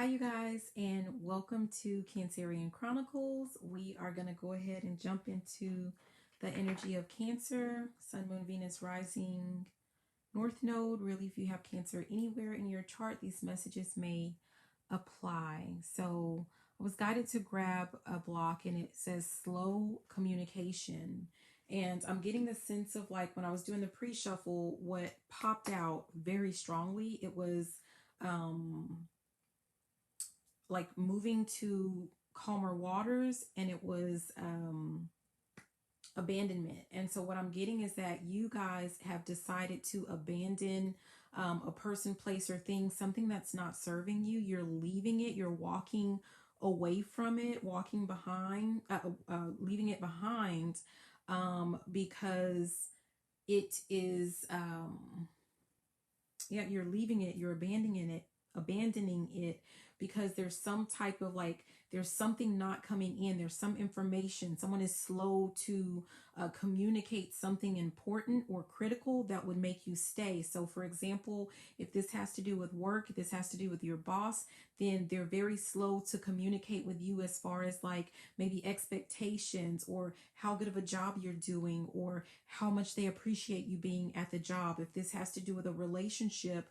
Hi, you guys, and welcome to Cancerian Chronicles. We are going to go ahead and jump into the energy of Cancer, Sun, Moon, Venus, Rising, North Node. Really, if you have Cancer anywhere in your chart, these messages may apply. So I was guided to grab a block and it says slow communication. And I'm getting the sense of like when I was doing the pre-shuffle, what popped out very strongly, it was like moving to calmer waters, and it was abandonment. And so what I'm getting is that you guys have decided to abandon a person, place, or thing, something that's not serving you. You're leaving it, you're walking away from it, walking behind, leaving it behind, because it is yeah, you're leaving it, you're abandoning it because there's some type of like, there's something not coming in, there's some information, someone is slow to communicate something important or critical that would make you stay. So for example, if this has to do with work, if this has to do with your boss, then they're very slow to communicate with you as far as like maybe expectations or how good of a job you're doing or how much they appreciate you being at the job. If this has to do with a relationship,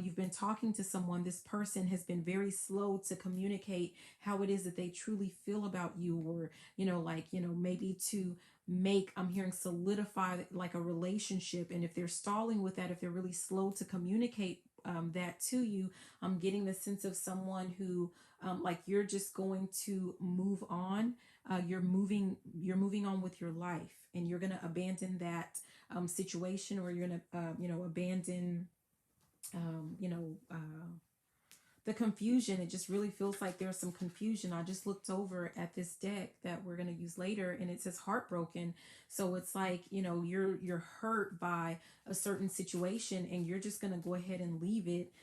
you've been talking to someone, this person has been very slow to communicate how it is that they truly feel about you, or maybe to make, I'm hearing solidify like a relationship. And if they're stalling with that, if they're really slow to communicate that to you, I'm getting the sense of someone who like you're just going to move on. You're moving on with your life, and you're going to abandon that situation, or you're going to abandon um, you know, uh, the confusion. It just really feels like there's some confusion. I just looked over at this deck that we're going to use later, and it says heartbroken. So it's like, you're hurt by a certain situation, and you're just going to go ahead and leave it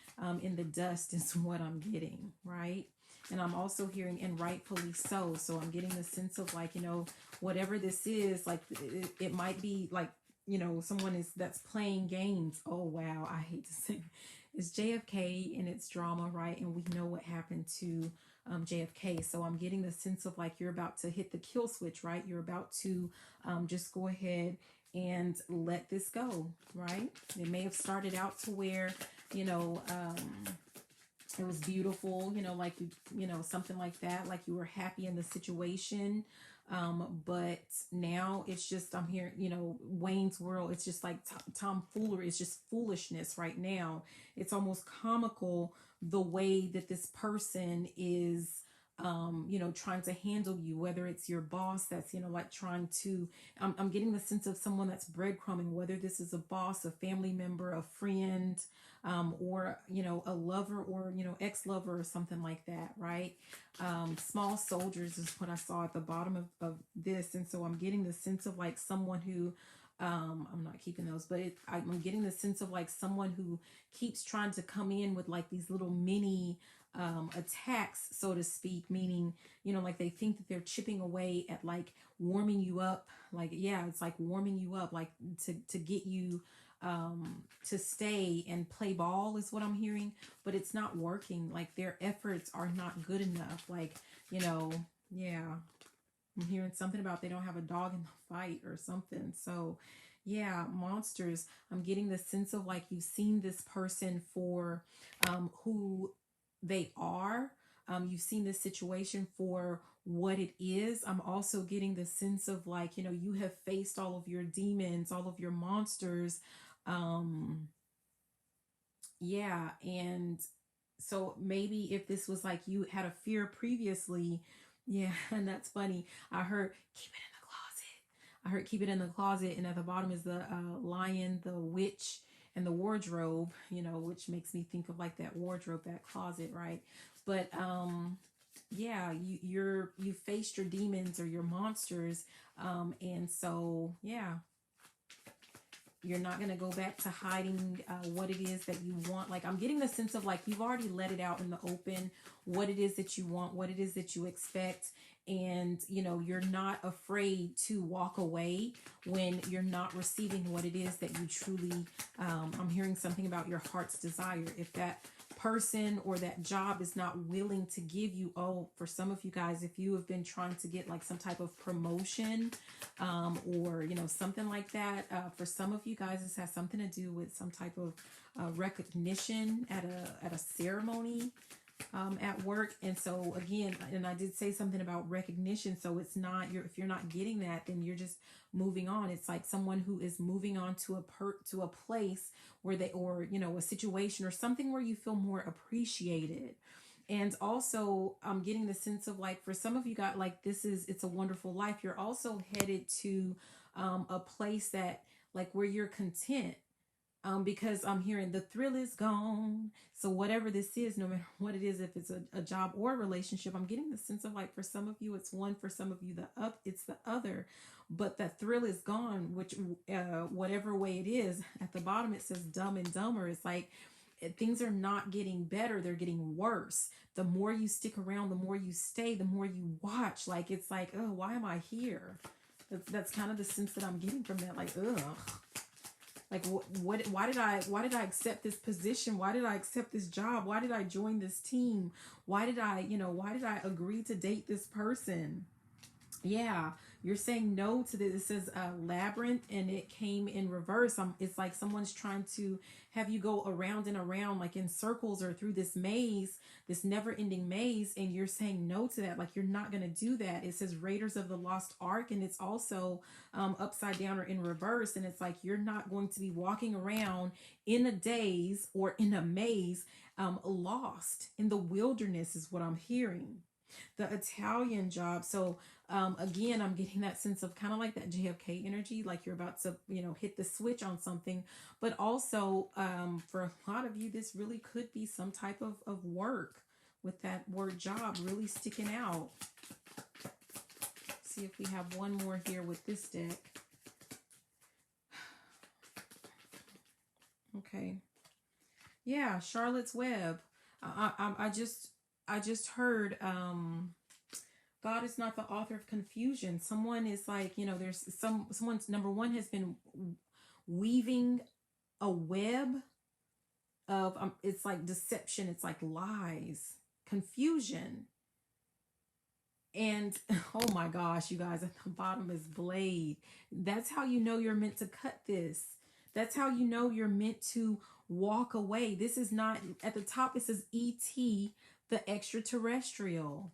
in the dust is what I'm getting, right? And I'm also hearing, and rightfully so. So I'm getting the sense of like, whatever this is, like it might be like, someone that's playing games. Oh, wow. I hate to say it's JFK and it's drama, right? And we know what happened to JFK. So I'm getting the sense of like you're about to hit the kill switch, right? You're about to just go ahead and let this go, right? It may have started out to where, it was beautiful, like something like that, like you were happy in the situation. But now it's just, I'm here, Wayne's World, it's just like tomfoolery, it's just foolishness right now. It's almost comical the way that this person is trying to handle you, whether it's your boss that's, like trying to, I'm getting the sense of someone that's breadcrumbing, whether this is a boss, a family member, a friend, or, a lover, or, ex-lover or something like that, right? Small soldiers is what I saw at the bottom of this. And so I'm getting the sense of like someone who, I'm not keeping those, but I'm getting the sense of like someone who keeps trying to come in with like these little mini attacks, so to speak, meaning, like they think that they're chipping away at like warming you up. Like, yeah, it's like warming you up, like to get you to stay and play ball is what I'm hearing, but it's not working. Like their efforts are not good enough. Like, yeah, I'm hearing something about they don't have a dog in the fight or something. So yeah, monsters. I'm getting the sense of like you've seen this person for who they are. You've seen this situation for what it is. I'm also getting the sense of like, you have faced all of your demons, all of your monsters. Um, yeah. And so maybe if this was like you had a fear previously, yeah, and that's funny. I heard keep it in the closet. I heard keep it in the closet, and at the bottom is the lion, the witch, and the wardrobe, which makes me think of like that wardrobe, that closet, right? But yeah, you faced your demons or your monsters, and so yeah, you're not going to go back to hiding what it is that you want. Like I'm getting the sense of like you've already let it out in the open, what it is that you want, what it is that you expect. And you're not afraid to walk away when you're not receiving what it is that you truly I'm hearing something about your heart's desire. If that person or that job is not willing to give you, oh, for some of you guys, if you have been trying to get like some type of promotion, or, you know, something like that, for some of you guys, this has something to do with some type of recognition at a ceremony, at work. And so again, and I did say something about recognition. So it's not, if you're not getting that, then you're just moving on. It's like someone who is moving on to a place where they, or, you know, a situation or something where you feel more appreciated. And also I'm getting the sense of like, for some of you got like, it's a wonderful life. You're also headed to a place that like where you're content. Because I'm hearing the thrill is gone. So whatever this is, no matter what it is, if it's a job or a relationship, I'm getting the sense of like, for some of you, it's one, for some of you, it's the other, but that thrill is gone, which, whatever way it is, at the bottom, it says Dumb and Dumber. It's like, things are not getting better. They're getting worse. The more you stick around, the more you stay, the more you watch. Like, it's like, oh, why am I here? That's kind of the sense that I'm getting from that. Like, ugh. Like, why did I accept this position? Why did I accept this job? Why did I join this team? Why did I agree to date this person? Yeah, you're saying no to this. It says labyrinth, and it came in reverse. It's like someone's trying to have you go around and around, like in circles or through this maze, this never-ending maze, and you're saying no to that. Like, you're not going to do that. It says Raiders of the Lost Ark, and it's also upside down or in reverse, and it's like you're not going to be walking around in a daze or in a maze, lost in the wilderness is what I'm hearing. The Italian job. So again, I'm getting that sense of kind of like that JFK energy, like you're about to, you know, hit the switch on something. But also for a lot of you, this really could be some type of work with that word job really sticking out. See if we have one more here with this deck. Okay. Yeah, Charlotte's Web. I just heard God is not the author of confusion. Someone is like, you know, there's someone's number one has been weaving a web of it's like deception, it's like lies, confusion. And oh my gosh, you guys, at the bottom is blade. That's how you know you're meant to cut this. That's how you know you're meant to walk away. This is not, at the top it says ET, the extraterrestrial.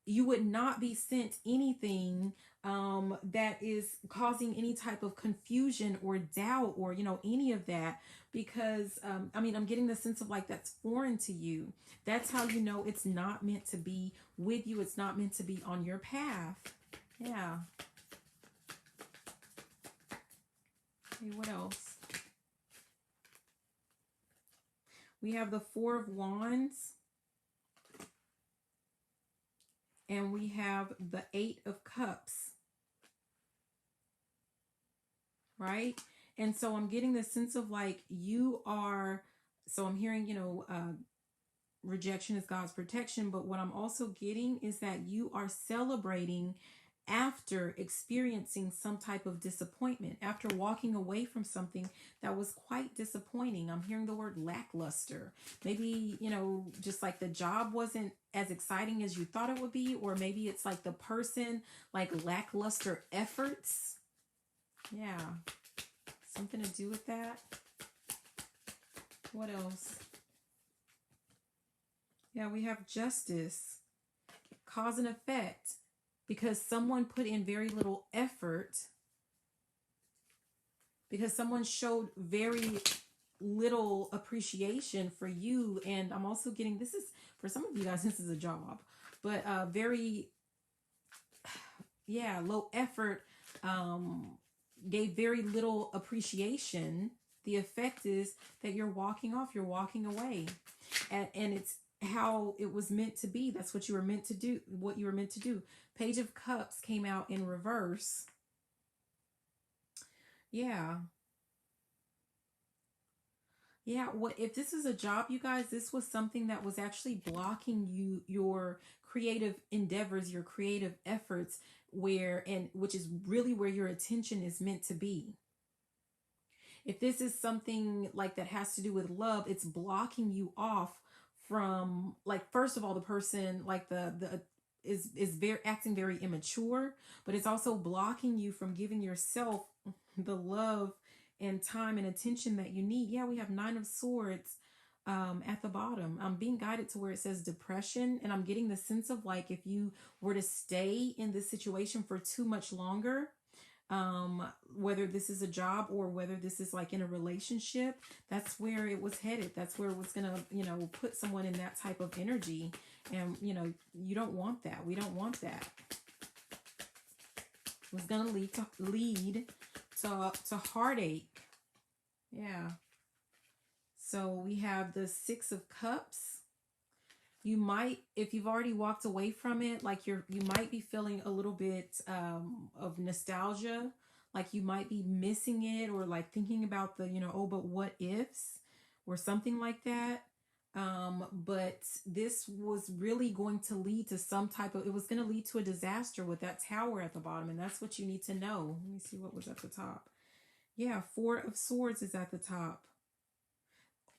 You would not be sent anything that is causing any type of confusion or doubt or, you know, any of that, because I mean, I'm getting the sense of like that's foreign to you. That's how you know it's not meant to be with you. It's not meant to be on your path. Yeah. Okay, what else? We have the Four of Wands. And we have the Eight of Cups. Right? And so I'm getting the sense of like you are, so I'm hearing, you know, rejection is God's protection. But what I'm also getting is that you are celebrating after experiencing some type of disappointment, after walking away from something that was quite disappointing. I'm hearing the word lackluster. Maybe, you know, just like the job wasn't as exciting as you thought it would be, or maybe it's like the person, like lackluster efforts. Yeah. Something to do with that. What else? Yeah, we have justice, cause and effect. Because someone put in very little effort, because someone showed very little appreciation for you. And I'm also getting, this is, for some of you guys, this is a job, but very, yeah, low effort, gave very little appreciation. The effect is that you're walking off, you're walking away. And it's how it was meant to be. That's what you were meant to do, what you were meant to do. Page of Cups came out in reverse. Yeah. Yeah, what if this is a job, you guys, this was something that was actually blocking you, your creative endeavors, your creative efforts, which is really where your attention is meant to be. If this is something like that has to do with love, it's blocking you off from, like, first of all, the person, like the is very acting very immature, but it's also blocking you from giving yourself the love and time and attention that you need. Yeah, we have Nine of Swords at the bottom. I'm being guided to where it says depression, and I'm getting the sense of like if you were to stay in this situation for too much longer, whether this is a job or whether this is like in a relationship, that's where it was headed. That's where it was gonna, put someone in that type of energy. And you don't want that. We don't want that. It was gonna lead to heartache. Yeah. So we have the Six of Cups. You might, if you've already walked away from it, like you might be feeling a little bit of nostalgia, like you might be missing it, or like thinking about the, oh, but what ifs, or something like that. But this was really going to lead to some type of, it was going to lead to a disaster with that Tower at the bottom, and that's what you need to know. Let me see what was at the top. Yeah, Four of Swords is at the top.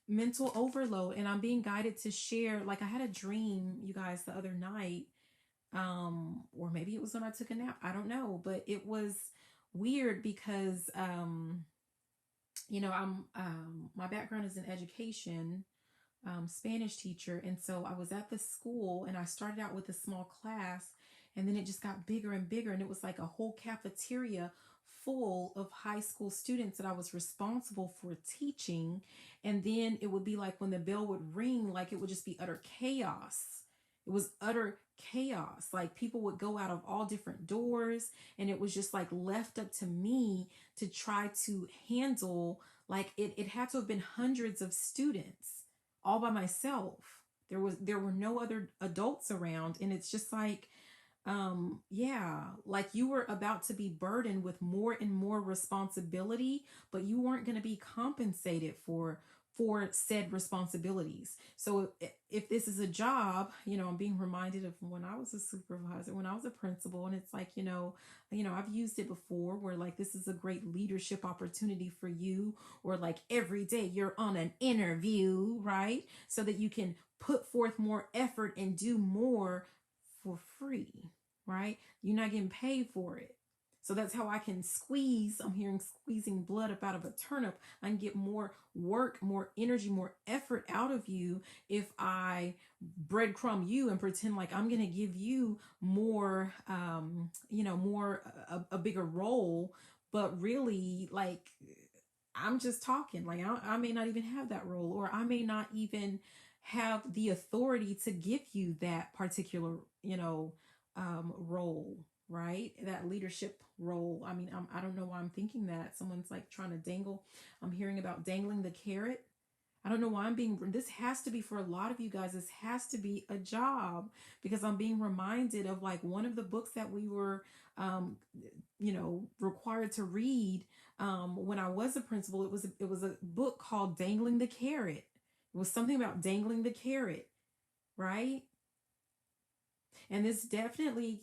Mental overload. And I'm being guided to share, like I had a dream, you guys, the other night, or maybe it was when I took a nap, I don't know, but it was weird because I'm my background is in education, Spanish teacher, and so I was at the school and I started out with a small class, and then it just got bigger and bigger, and it was like a whole cafeteria full of high school students that I was responsible for teaching. And then it would be like when the bell would ring, like it would just be utter chaos. It was utter chaos. Like people would go out of all different doors, and it was just like left up to me to try to handle, like it had to have been hundreds of students all by myself. There were no other adults around, and it's just like, yeah, like you were about to be burdened with more and more responsibility, but you weren't going to be compensated for said responsibilities. So if this is a job, I'm being reminded of when I was a supervisor, when I was a principal, and it's like, I've used it before where like this is a great leadership opportunity for you, or like every day you're on an interview, right? So that you can put forth more effort and do more for free, right? You're not getting paid for it. So that's how I can squeeze. I'm hearing squeezing blood up out of a turnip. I can get more work, more energy, more effort out of you if I breadcrumb you and pretend like I'm going to give you more, a bigger role. But really, like, I'm just talking. Like, I may not even have that role, or I may not even have the authority to give you that particular, role, right? That leadership role. I mean, I don't know why I'm thinking that. Someone's like trying to dangle. I'm hearing about dangling the carrot. I don't know why this has to be for a lot of you guys. This has to be a job, because I'm being reminded of like one of the books that we were, required to read, when I was a principal. It was a book called Dangling the Carrot. It was something about dangling the carrot, right? And this definitely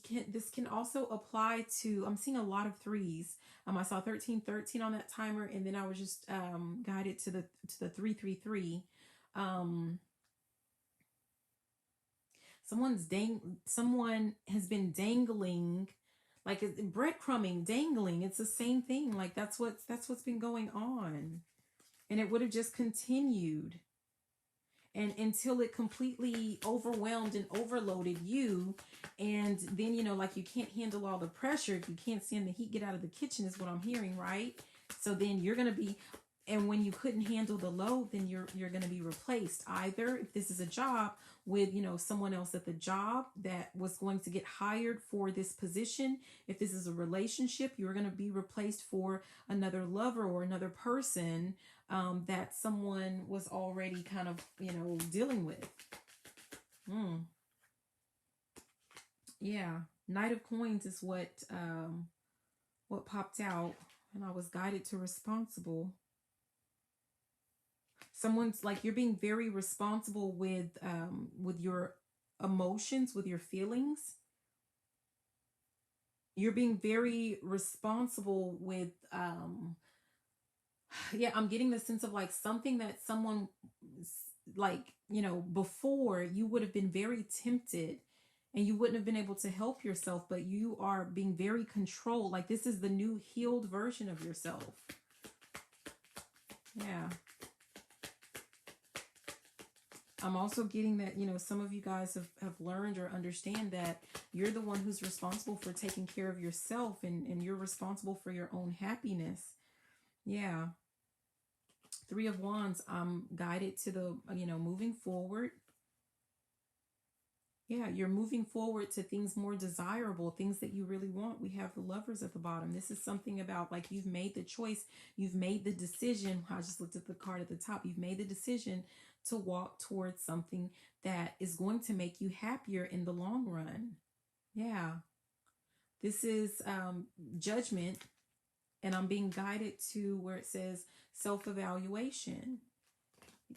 can also apply to, I'm seeing a lot of threes. I saw 1313 on that timer, and then I was just guided to the 333. Someone has been dangling, like breadcrumbing, dangling. It's the same thing. Like that's what's been going on, and it would have just continued, and until it completely overwhelmed and overloaded you. And then, like you can't handle all the pressure. If you can't stand the heat, get out of the kitchen is what I'm hearing, right? So then you're going to be, and when you couldn't handle the load, then you're going to be replaced, either if this is a job with, someone else at the job that was going to get hired for this position. If this is a relationship, you're going to be replaced for another lover or another person that someone was already kind of, dealing with. Yeah. Knight of Coins is what popped out, and I was guided to responsible. Someone's like, you're being very responsible with your emotions, with your feelings. You're being very responsible with Yeah, I'm getting the sense of like something that someone like, before you would have been very tempted and you wouldn't have been able to help yourself, but you are being very controlled. Like this is the new healed version of yourself. Yeah. I'm also getting that, some of you guys have learned or understand that you're the one who's responsible for taking care of yourself, and you're responsible for your own happiness. Yeah. Three of Wands, I'm guided to the, moving forward. Yeah, you're moving forward to things more desirable, things that you really want. We have the Lovers at the bottom. This is something about like you've made the choice, you've made the decision. I just looked at the card at the top. You've made the decision to walk towards something that is going to make you happier in the long run. Yeah, this is Judgment, and I'm being guided to where it says self-evaluation.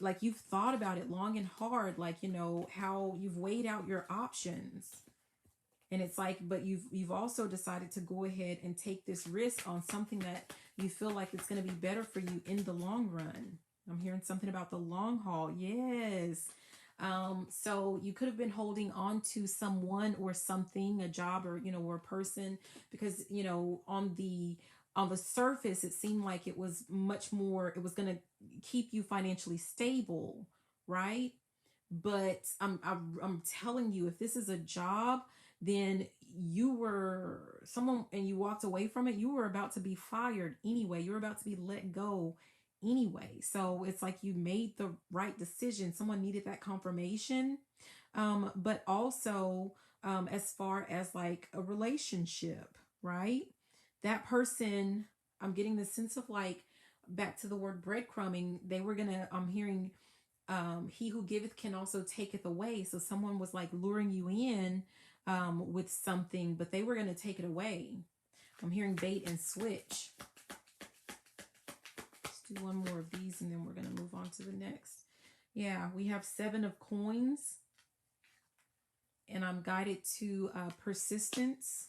Like you've thought about it long and hard, like how you've weighed out your options, and it's like, but you've also decided to go ahead and take this risk on something that you feel like it's going to be better for you in the long run. I'm hearing something about the long haul. Yes. So you could have been holding on to someone or something, a job, or a person, because on the surface it seemed like it was much more, it was going to keep you financially stable, right? But I'm telling you, if this is a job, then you were someone and you walked away from it, you were about to be fired anyway, you were about to be let go anyway. So it's like you made the right decision. Someone needed that confirmation. But also, as far as like a relationship, right? That person, I'm getting the sense of like, back to the word breadcrumbing, they were gonna, I'm hearing, he who giveth can also taketh away. So someone was like luring you in with something, but they were going to take it away. I'm hearing bait and switch. Let's do one more of these and then we're going to move on to the next. Yeah, we have 7 of coins, and I'm guided to persistence.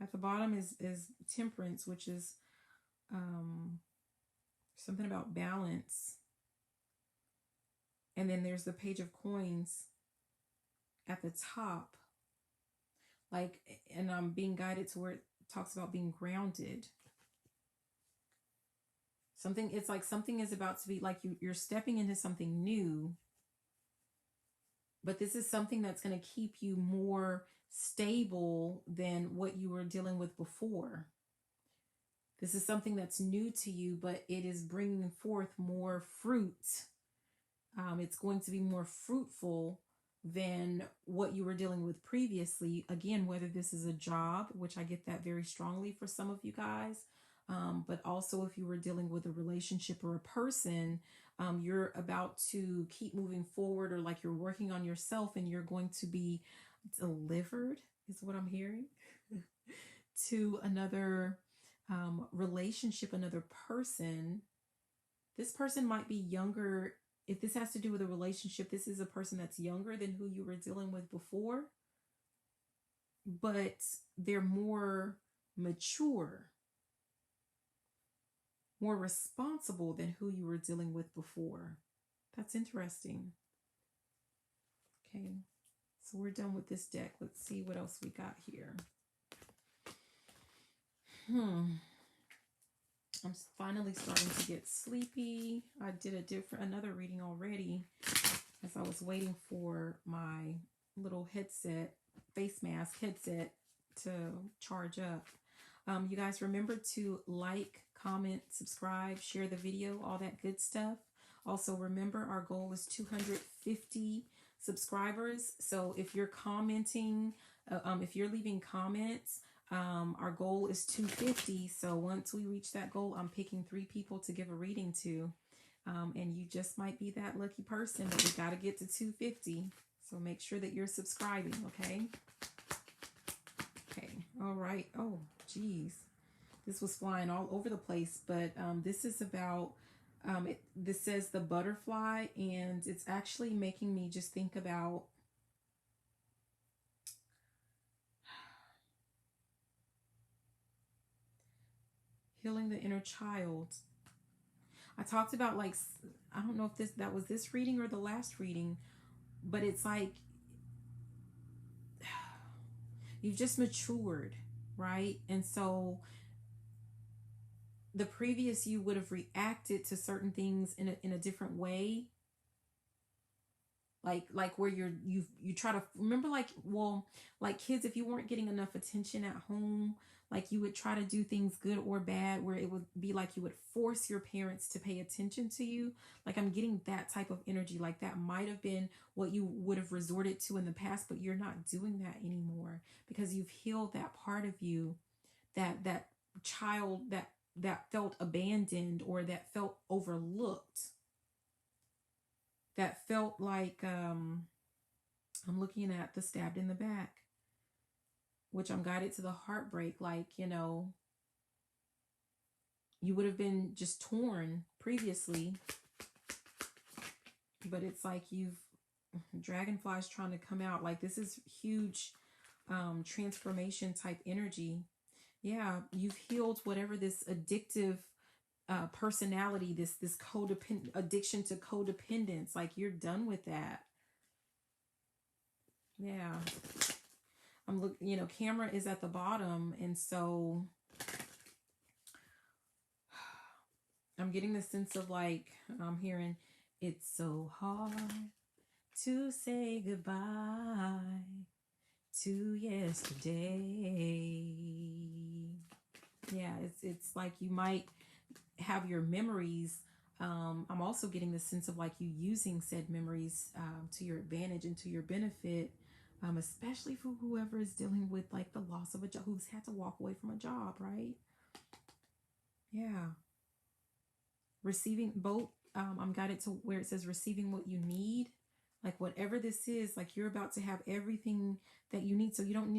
At the bottom is temperance, which is something about balance. And then there's the page of coins at the top. Like, and I'm being guided to where it talks about being grounded. Something, it's like something is about to be like you're stepping into something new. But this is something that's going to keep you more stable than what you were dealing with before. This is something that's new to you, but it is bringing forth more fruit. It's going to be more fruitful than what you were dealing with previously. Again, whether this is a job, which I get that very strongly for some of you guys, but also if you were dealing with a relationship or a person, you're about to keep moving forward, or like you're working on yourself and you're going to be delivered, is what I'm hearing, to another relationship, another person. This person might be younger. If this has to do with a relationship, this is a person that's younger than who you were dealing with before, but they're more mature, more responsible than who you were dealing with before. That's interesting. Okay, so we're done with this deck. Let's see what else we got here. I'm finally starting to get sleepy. I did another reading already as I was waiting for my little headset, face mask headset, to charge up. You guys remember to like, comment, subscribe, share the video, all that good stuff. Also remember, our goal is 250 subscribers. So if you're commenting, if you're leaving comments, our goal is 250. So once we reach that goal, I'm picking 3 people to give a reading to. And you just might be that lucky person, but we got to get to 250. So make sure that you're subscribing, okay? Okay, all right. Oh, geez. This was flying all over the place, but this is about, this says the butterfly, and it's actually making me just think about Healing the inner child. I talked about, like, I don't know if that was this reading or the last reading, but it's like you've just matured, right? And so the previous you would have reacted to certain things in a different way, like where you try to remember, like, well, like kids, if you weren't getting enough attention at home, like you would try to do things good or bad, where it would be like you would force your parents to pay attention to you. Like, I'm getting that type of energy. Like, that might have been what you would have resorted to in the past, but you're not doing that anymore because you've healed that part of you, that child that felt abandoned or that felt overlooked, that felt like, I'm looking at the stabbed in the back, which I'm guided to the heartbreak. Like, you would have been just torn previously, but it's like dragonflies trying to come out. Like, this is huge transformation type energy. Yeah, you've healed whatever this addictive personality, this codependent addiction to codependence. Like, you're done with that. Yeah. Camera is at the bottom, and so I'm getting the sense of, like, I'm hearing, it's so hard to say goodbye to yesterday. Yeah, it's like you might have your memories. I'm also getting the sense of, like, you using said memories to your advantage and to your benefit, especially for whoever is dealing with, like, the loss of a job, who's had to walk away from a job, right? Yeah. Receiving both. I'm guided to where it says receiving what you need. Like, whatever this is, like, you're about to have everything that you need. So you don't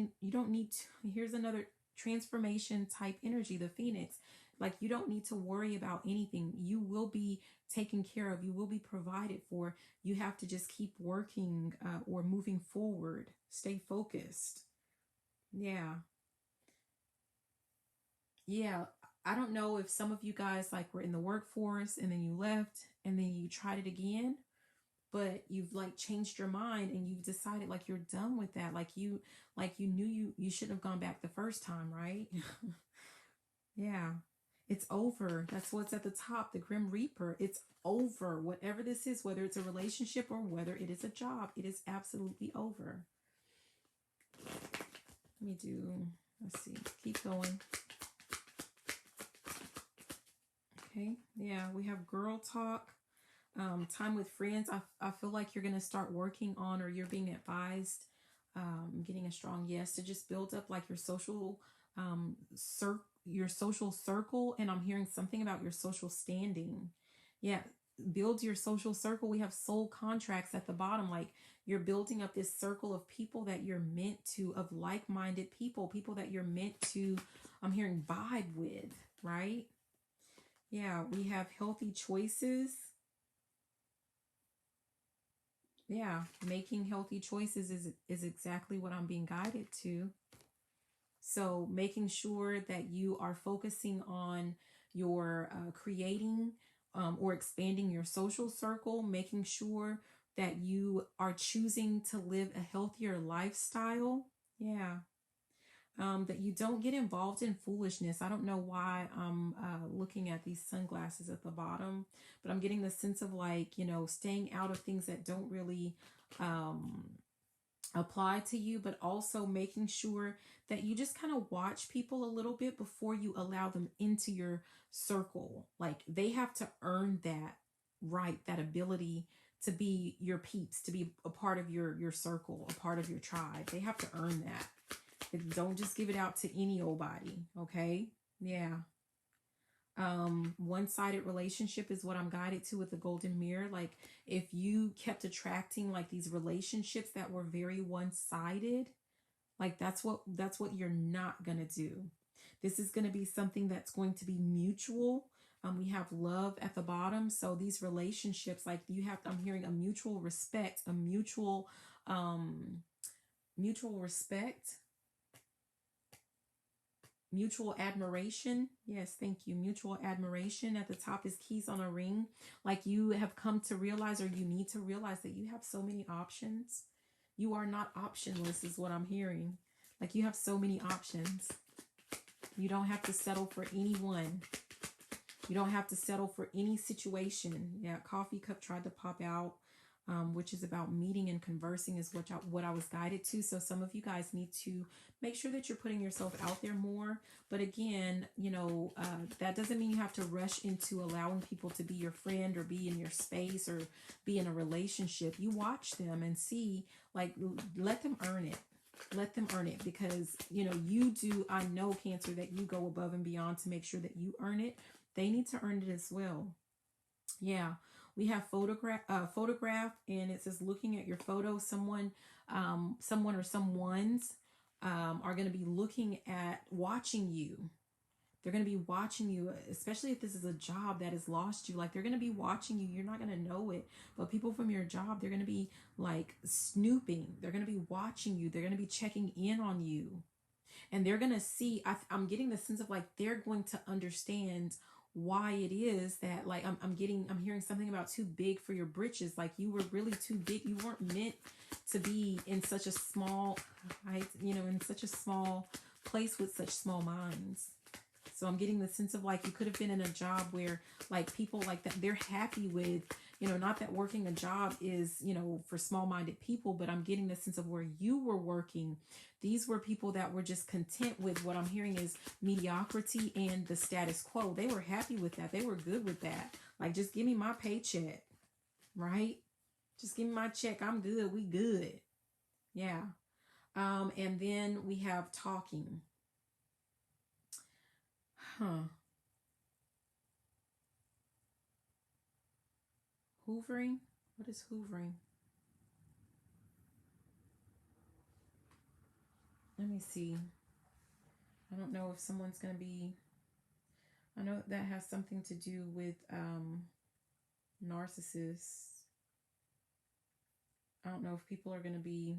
need to, here's another transformation type energy, the Phoenix. Like, you don't need to worry about anything. You will be taken care of. You will be provided for. You have to just keep working or moving forward. Stay focused. Yeah. Yeah. I don't know if some of you guys, like, were in the workforce and then you left and then you tried it again, but you've, like, changed your mind and you've decided, like, you're done with that. Like, you knew you shouldn't have gone back the first time, right? Yeah. It's over. That's what's at the top, the Grim Reaper. It's over. Whatever this is, whether it's a relationship or whether it is a job, it is absolutely over. Let's see, keep going. Okay, yeah, we have girl talk, time with friends. I feel like you're going to start working on, or you're being advised, getting a strong yes to just build up, like, your social circle. And I'm hearing something about your social standing. Yeah, build your social circle. We have soul contracts at the bottom. Like, you're building up this circle of people that you're meant to, of like-minded people that you're meant to, I'm hearing, vibe with, right? Yeah, we have healthy choices. Yeah, making healthy choices is exactly what I'm being guided to. So making sure that you are focusing on your creating or expanding your social circle, making sure that you are choosing to live a healthier lifestyle. Yeah. That you don't get involved in foolishness. I don't know why I'm looking at these sunglasses at the bottom, but I'm getting the sense of, like, staying out of things that don't really apply to you, but also making sure that you just kind of watch people a little bit before you allow them into your circle. Like, they have to earn that right, that ability to be your peeps, to be a part of your circle, a part of your tribe. They have to earn that. Don't just give it out to any old body, okay? Yeah. One-sided relationship is what I'm guided to with the golden mirror. Like, if you kept attracting, like, these relationships that were very one-sided, like, that's what you're not gonna do. This is gonna be something that's going to be mutual. We have love at the bottom. So these relationships, like, I'm hearing a mutual respect, a mutual respect, Mutual admiration. Yes, thank you. Mutual admiration. At the top is keys on a ring. Like you have come to realize, or you need to realize, that you have so many options. You are not optionless, is what I'm hearing. Like you have so many options. You don't have to settle for anyone. You don't have to settle for any situation. Yeah, coffee cup tried to pop out, which is about meeting and conversing, is what I was guided to. So some of you guys need to make sure that you're putting yourself out there more. But again, that doesn't mean you have to rush into allowing people to be your friend or be in your space or be in a relationship. You watch them and see, like, let them earn it. Let them earn it, because you do. I know, Cancer, that you go above and beyond to make sure that you earn it. They need to earn it as well. Yeah, we have photograph, and it says looking at your photo. Someone or someone's are going to be watching you. They're going to be watching you, especially if this is a job that has lost you. Like, they're going to be watching you. You're not going to know it, but people from your job, they're going to be like snooping. They're going to be watching you. They're going to be checking in on you, and they're going to see. I'm getting the sense of, like, they're going to understand why it is that, like, I'm hearing something about too big for your britches. Like, you were really too big. You weren't meant to be in such a small height, in such a small place with such small minds. So I'm getting the sense of, like, you could have been in a job where, like, people like that, they're happy with, not that working a job is, for small-minded people, but I'm getting the sense of where you were working. These were people that were just content with, what I'm hearing is, mediocrity and the status quo. They were happy with that. They were good with that. Like, just give me my paycheck, right? Just give me my check. I'm good. We good. Yeah. And then we have talking. Hoovering? What is hoovering? Let me see. I don't know if someone's going to be... I know that has something to do with narcissists. I don't know if people are going to be...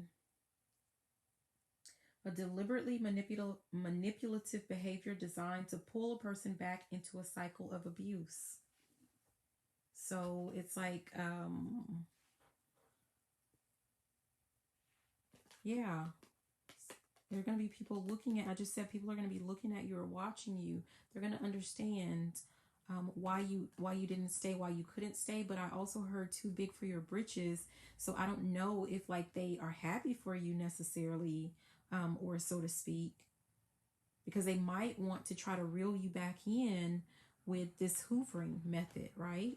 A deliberately manipulative behavior designed to pull a person back into a cycle of abuse. So it's like, yeah, there are going to be people looking at, I just said people are going to be looking at you or watching you. They're going to understand why you didn't stay, why you couldn't stay. But I also heard too big for your britches. So I don't know if, like, they are happy for you necessarily, or so to speak, because they might want to try to reel you back in with this hoovering method, right?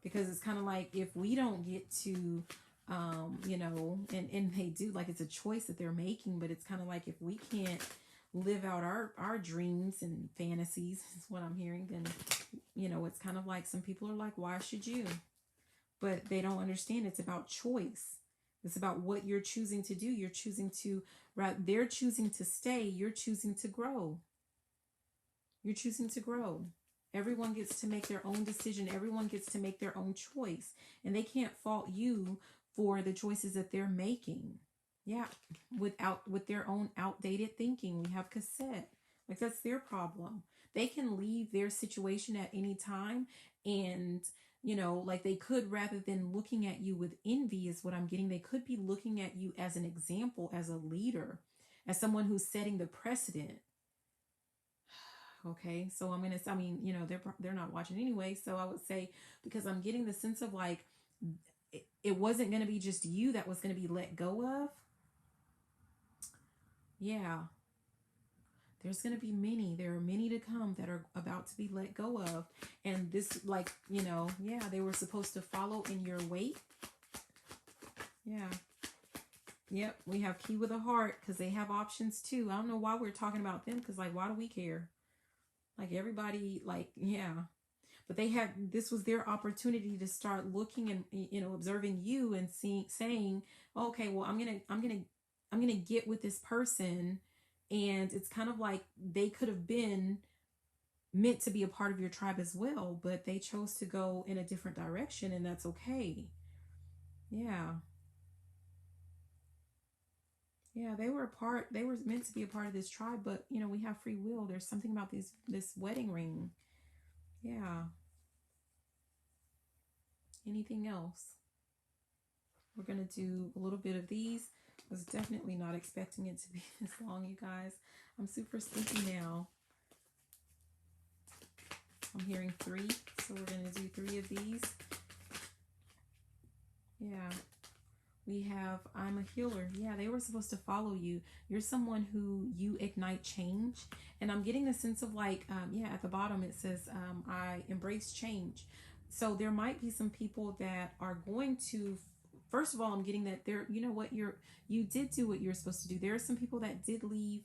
Because it's kind of like, if we don't get to, and they do, like, it's a choice that they're making, but it's kind of like, if we can't live out our dreams and fantasies, is what I'm hearing, then, it's kind of like, some people are like, why should you? But they don't understand it's about choice. It's about what you're choosing to do. You're choosing to, right? They're choosing to stay. You're choosing to grow. You're choosing to grow. Everyone gets to make their own decision. Everyone gets to make their own choice. And they can't fault you for the choices that they're making. Yeah. With their own outdated thinking. We have cassette. Like, that's their problem. They can leave their situation at any time, and like, they could, rather than looking at you with envy, is what I'm getting, they could be looking at you as an example, as a leader, as someone who's setting the precedent. Okay, so they're not watching anyway, so I would say, because I'm getting the sense of, like, it wasn't going to be just you that was going to be let go of. Yeah. There's going to be many. There are many to come that are about to be let go of. And this, like, they were supposed to follow in your wake. Yeah. Yep. We have key with a heart, because they have options too. I don't know why we're talking about them, because, like, why do we care? Like, everybody, like, yeah. But this was their opportunity to start looking and, observing you and saying, okay, well, I'm going to get with this person. And it's kind of like they could have been meant to be a part of your tribe as well, but they chose to go in a different direction, and that's okay. Yeah. Yeah, they were a part, they were meant to be a part of this tribe, but you know, we have free will. There's something about this wedding ring. Yeah. Anything else? We're gonna do a little bit of these. I was definitely not expecting it to be this long, you guys. I'm super sleepy now. I'm hearing 3, so we're gonna do 3 of these. Yeah. We have, I'm a healer. Yeah, they were supposed to follow you. You're someone who you ignite change. And I'm getting the sense of like, yeah, at the bottom it says, I embrace change. So there might be some people that are going to, first of all, I'm getting that there, you know what, you did do what you're supposed to do. There are some people that did leave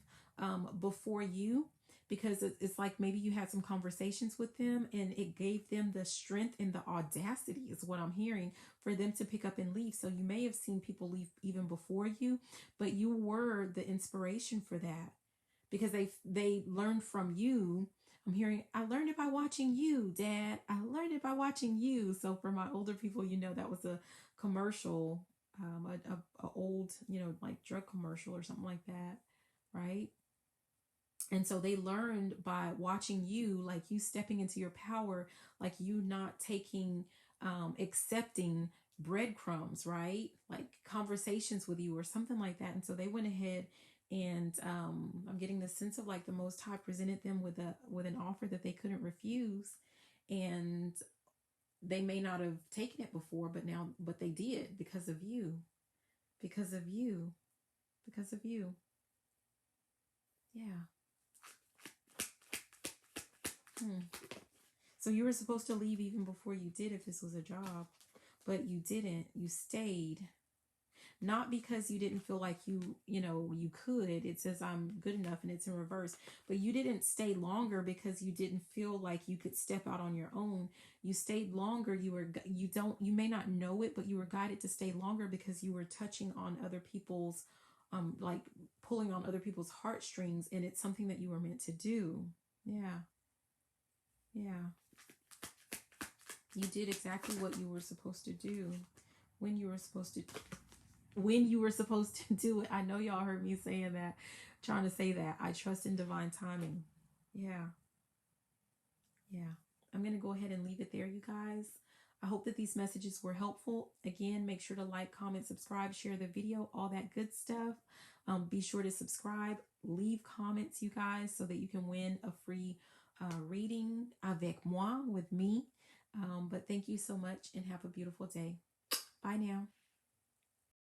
before you, because it's like maybe you had some conversations with them and it gave them the strength and the audacity, is what I'm hearing, for them to pick up and leave. So you may have seen people leave even before you, but you were the inspiration for that, because they learned from you. I'm hearing, I learned it by watching you, Dad. I learned it by watching you. So for my older people, you know, that was a commercial, a old, you know, like drug commercial or something like that, right? And so they learned by watching you, like you stepping into your power, like you not taking, accepting breadcrumbs, right? Like conversations with you or something like that. And so they went ahead and I'm getting the sense of like the Most High presented them with an offer that they couldn't refuse. And they may not have taken it before, but now, but they did, because of you, because of you, because of you. Yeah. Hmm. So you were supposed to leave even before you did, if this was a job, but you didn't. You stayed. Not because you didn't feel like you know, you could. It says I'm good enough and it's in reverse. But you didn't stay longer because you didn't feel like you could step out on your own. You stayed longer. You may not know it, but you were guided to stay longer because you were touching on other people's, like pulling on other people's heartstrings, and it's something that you were meant to do. Yeah. Yeah. You did exactly what you were supposed to do, when you were supposed to, when you were supposed to do it. I know y'all heard me saying that, trying to say that. I trust in divine timing. Yeah. Yeah. I'm going to go ahead and leave it there, you guys. I hope that these messages were helpful. Again, make sure to like, comment, subscribe, share the video, all that good stuff. Be sure to subscribe, leave comments, you guys, so that you can win a free reading avec moi, with me. But thank you so much and have a beautiful day. Bye now.